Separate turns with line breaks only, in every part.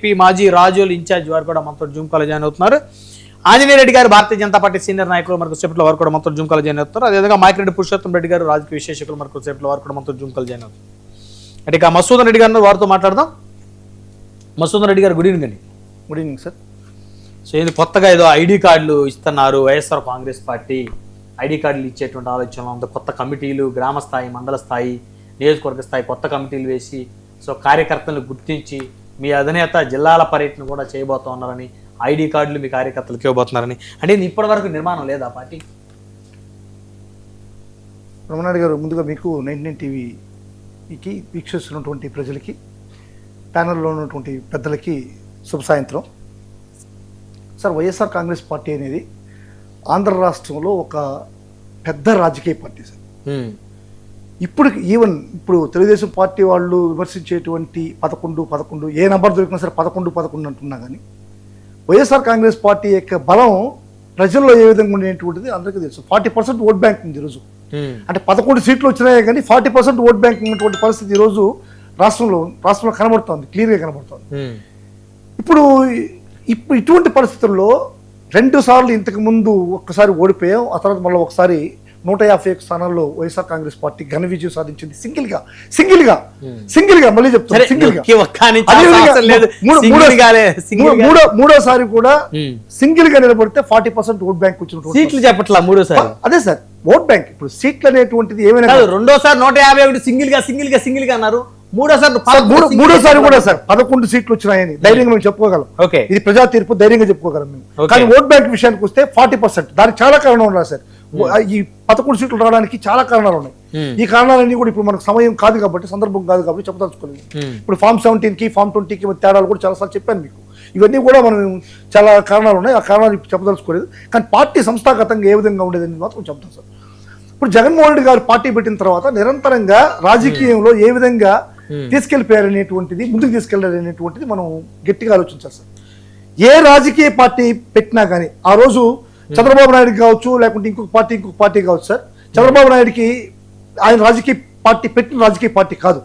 TDP మాజీ Razole incharge వారు కూడా మనతో జూమ్ కాల్ జాయిన్ అవుతున్నారు. ఆంజనేయ రెడ్డి గారు భారతీయ జనతా పార్టీ సీనియర్ నాయకులు మనకు సేపట్లో వారు కూడా మనతో జూమ్ కాల్ జాయిన్ అవుతున్నారు. అదేవిధంగా మైకిరెడ్డి పురుషోత్తం రెడ్డి గారు రాజకీయ విశ్లేషకులు మనకు సేపట్లో వారు కూడా మనతో జూమ్ కాల్ జాయిన్ అవుతున్నారు. అంటే ఇక మసూదన్ రెడ్డి గారు వారితో మాట్లాడదాం. మసూదన్ రెడ్డి గారు గుడ్ ఈవినింగ్ అండి.
Good evening sir.
సో ఇది కొత్తగా ఏదో ఐడి కార్డులు ఇస్తున్నారు వైఎస్ఆర్ కాంగ్రెస్ పార్టీ. ఐడి కార్డులు ఇచ్చేటువంటి ఆలోచన ఉంది. కొత్త కమిటీలు గ్రామ స్థాయి, మండల స్థాయి, నియోజకవర్గ స్థాయి కొత్త కమిటీలు వేసి సో కార్యకర్తలను గుర్తించి మీ అధినేత జిల్లాల పర్యటన కూడా చేయబోతున్నారని, ఐడి కార్డులు మీ కార్యకర్తలకు ఇవ్వబోతున్నారని. అంటే ఇది ఇప్పటి వరకు నిర్మాణం లేదా పార్టీ?
రమణారెడ్డి గారు, ముందుగా మీకు 99 టీవీకి వీక్షిస్తున్నటువంటి ప్రజలకి, ప్యానల్లో ఉన్నటువంటి పెద్దలకి శుభ సాయంత్రం. సార్, వైఎస్ఆర్ కాంగ్రెస్ పార్టీ అనేది ఆంధ్ర రాష్ట్రంలో ఒక పెద్ద రాజకీయ పార్టీ సార్. ఇప్పుడు తెలుగుదేశం పార్టీ వాళ్ళు విమర్శించేటువంటి 11 ఏ నెంబర్ దొరికినా సరే 11 అంటున్నా కానీ వైఎస్ఆర్ కాంగ్రెస్ పార్టీ యొక్క బలం ప్రజల్లో ఏ విధంగా ఉండేటువంటిది అందరికీ తెలుసు. 40% ఓట్ బ్యాంక్ ఉంది ఈరోజు. అంటే 11 సీట్లు వచ్చినాయి కానీ 40% ఓట్ బ్యాంక్ ఉన్నటువంటి పరిస్థితి ఈరోజు రాష్ట్రంలో కనబడుతోంది, క్లియర్గా కనబడుతోంది. ఇప్పుడు ఇటువంటి పరిస్థితుల్లో 2 సార్లు ఇంతకు ముందు ఒక్కసారి ఓడిపోయాం. ఆ తర్వాత మళ్ళీ ఒకసారి 151 స్థానాల్లో వైఎస్ఆర్ కాంగ్రెస్ పార్టీ ఘన విజయం సాధించింది సింగిల్ గా మళ్ళీ చెప్తాను, మూడోసారి కూడా సింగిల్ గా నిలబడితే 40% ఓట్ బ్యాంక్ వచ్చిన
సీట్లు చెప్పట్లా. మూడోసారి
అదే సార్ ఓట్ బ్యాంక్. ఇప్పుడు సీట్లు అనేటువంటిది ఏమైనా
రెండోసారి 151 సింగిల్ గా అన్నారు.
మూడోసారి కూడా సార్ 11 సీట్లు వచ్చినాయని ధైర్యంగా మేము చెప్పుకోగలం. ఇది ప్రజా తీర్పు, ధైర్యంగా చెప్పుకోగలం మేము. కానీ ఓట్ బ్యాంక్ విషయానికి వస్తే 40%. దానికి చాలా కారణాలు ఉన్నాయి సార్. ఈ 11 సీట్లు రావడానికి చాలా కారణాలు ఉన్నాయి. ఈ కారణాలన్నీ కూడా ఇప్పుడు మనకు సమయం కాదు కాబట్టి, సందర్భం కాదు కాబట్టి చెప్పదలుచుకోలేదు. ఇప్పుడు ఫామ్ 17కి ఫామ్ 20కి తేడాలు కూడా చాలాసార్లు చెప్పాను మీకు. ఇవన్నీ కూడా మనం చాలా కారణాలు ఉన్నాయి. ఆ కారణాలు చెప్పదలుచుకోలేదు. కానీ పార్టీ సంస్థాగతంగా ఏ విధంగా ఉండేదని మాత్రం చెప్తాం సార్. ఇప్పుడు జగన్మోహన్ రెడ్డి గారు పార్టీ పెట్టిన తర్వాత నిరంతరంగా రాజకీయంలో ఏ విధంగా తీసుకెళ్లిపోయారనేటువంటిది, ముందుకు తీసుకెళ్లారనేటువంటిది మనం గట్టిగా ఆలోచించాలి సార్. ఏ రాజకీయ పార్టీ పెట్టినా కానీ ఆ రోజు చంద్రబాబు నాయుడుకి కావచ్చు, లేకుంటే ఇంకొక పార్టీ కావచ్చు సార్. చంద్రబాబు నాయుడుకి ఆయన పెట్టిన రాజకీయ పార్టీ కాదు.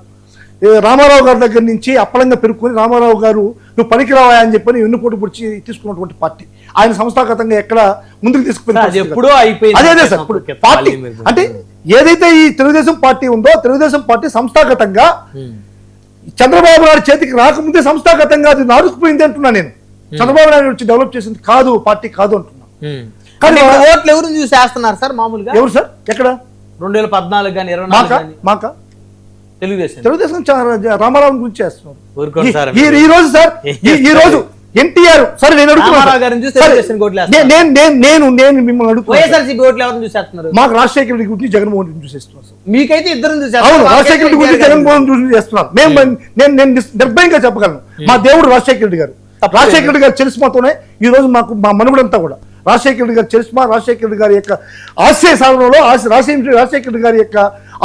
రామారావు గారి దగ్గర నుంచి అప్పలంగా పెరుక్కుని రామారావు గారు నువ్వు పనికిరావా అని చెప్పని వెన్నుపోటు పొడిచి తీసుకున్నటువంటి పార్టీ. ఆయన సంస్థాగతంగా ఎక్కడ ముందుకు తీసుకుపోయింది అదే సార్. ఇప్పుడు పార్టీ అంటే ఏదైతే ఈ తెలుగుదేశం పార్టీ ఉందో, తెలుగుదేశం పార్టీ సంస్థాగతంగా చంద్రబాబు నాయుడు చేతికి రాకముందే సంస్థాగతంగా అది నాడుకుపోయింది అంటున్నా నేను. చంద్రబాబు నాయుడు వచ్చి డెవలప్ చేసింది కాదు, పార్టీ కాదు అంటున్నా.
కానీ ఓట్లు ఎవరు చూసి వేస్తున్నారు సార్ మామూలుగా?
ఎవరు సార్? ఎక్కడ
2014 కానీ 24
మాకా తెలుగుదేశం రామారావు గురించి చేస్తున్నారు. ఈ రోజు సార్, ఈ రోజు ఎన్టీఆర్ సార్ నేను మిమ్మల్ని అడుగుతున్నాను. మాకు రాజశేఖర రెడ్డి గురించి జగన్మోహన్ రెడ్డి చూసేస్తున్నారు.
మీకైతే ఇద్దరు
అవును, రాజశేఖర రెడ్డి గురించి జగన్మోహన్ రెడ్డి చేస్తున్నారు. నేను నిర్భయంగా చెప్పగలను. మా దేవుడు రాజశేఖర రెడ్డి గారు. రాజశేఖర రెడ్డి గారు చరిస్మాతోనే ఈ రోజు మాకు మా మనుగడంతా కూడా రాజశేఖర రెడ్డి గారి చరిస్మా, రాజశేఖర రెడ్డి గారి యొక్క ఆశయ సాధనలో, రాజశేఖర రెడ్డి గారి యొక్క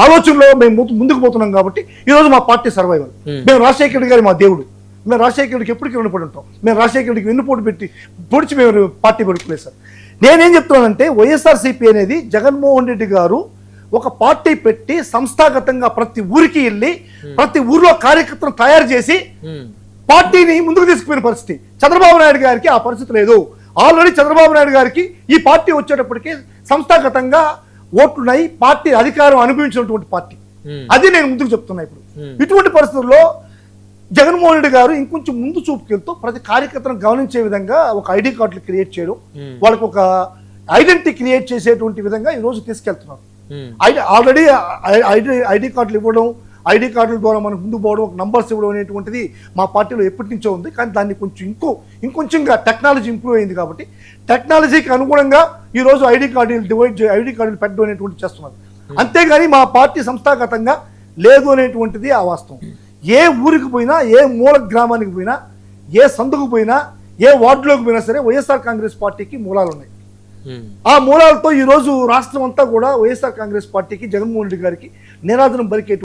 ఆలోచనలో మేము ముందుకు పోతున్నాం కాబట్టి ఈ రోజు మా పార్టీ సర్వైవల్. మేము రాజశేఖర రెడ్డి గారి మా దేవుడు. మేము రాజశేఖర రెడ్డికి ఎప్పటికీ రుణపడి ఉంటాం. మేము రాజశేఖర రెడ్డికి వెన్నుపోటు పొడిచి మేము పార్టీ పెట్టుకోలేదు సార్. నేనేం చెప్తున్నానంటే వైఎస్ఆర్సీపీ అనేది జగన్మోహన్ రెడ్డి గారు ఒక పార్టీ పెట్టి సంస్థాగతంగా ప్రతి ఊరికి వెళ్ళి ప్రతి ఊర్లో కార్యకర్తలను తయారు చేసి పార్టీని ముందుకు తీసుకుపోయిన పరిస్థితి. చంద్రబాబు నాయుడు గారికి ఆ పరిస్థితి లేదు. ఆల్రెడీ చంద్రబాబు నాయుడు గారికి ఈ పార్టీ వచ్చేటప్పటికి సంస్థాగతంగా ఓట్లున్నాయి, పార్టీ అధికారం అనుభవించినటువంటి పార్టీ. అది నేను ముందుకు చెప్తున్నా. ఇప్పుడు ఇటువంటి పరిస్థితుల్లో జగన్మోహన్ రెడ్డి గారు ఇంకొంచెం ముందు చూపుకెళ్తూ ప్రతి కార్యకర్తను గమనించే విధంగా ఒక ఐడి కార్డులు క్రియేట్ చేయడం, వాళ్ళకి ఒక ఐడెంటిటీ క్రియేట్ చేసేటువంటి విధంగా ఈ రోజు తీసుకెళ్తున్నారు. ఆల్రెడీ ఐడి కార్డులు ఇవ్వడం, ఐడి కార్డుల ద్వారా మనకు ముందు పోవడం, ఒక నంబర్స్ ఇవ్వడం అనేటువంటిది మా పార్టీలో ఎప్పటి నుంచో ఉంది. కానీ దాన్ని ఇంకొంచెంగా టెక్నాలజీ ఇంప్రూవ్ అయింది కాబట్టి టెక్నాలజీకి అనుగుణంగా ఈరోజు ఐడి కార్డులు పెట్టడం అనేటువంటి చేస్తున్నారు. అంతేగాని మా పార్టీ సంస్థాగతంగా లేదు అనేటువంటిది ఆ వాస్తవం. ఏ ఊరికి పోయినా, ఏ మూల గ్రామానికి పోయినా, ఏ సందుకు పోయినా, ఏ వార్డులోకి పోయినా సరే వైఎస్ఆర్ కాంగ్రెస్ పార్టీకి మూలాలు ఉన్నాయి. ఆ మూలాలతో ఈ రోజు రాష్ట్రం అంతా కూడా వైఎస్ఆర్ కాంగ్రెస్ పార్టీకి, జగన్మోహన్ రెడ్డి గారికి నిరాదనం పలికే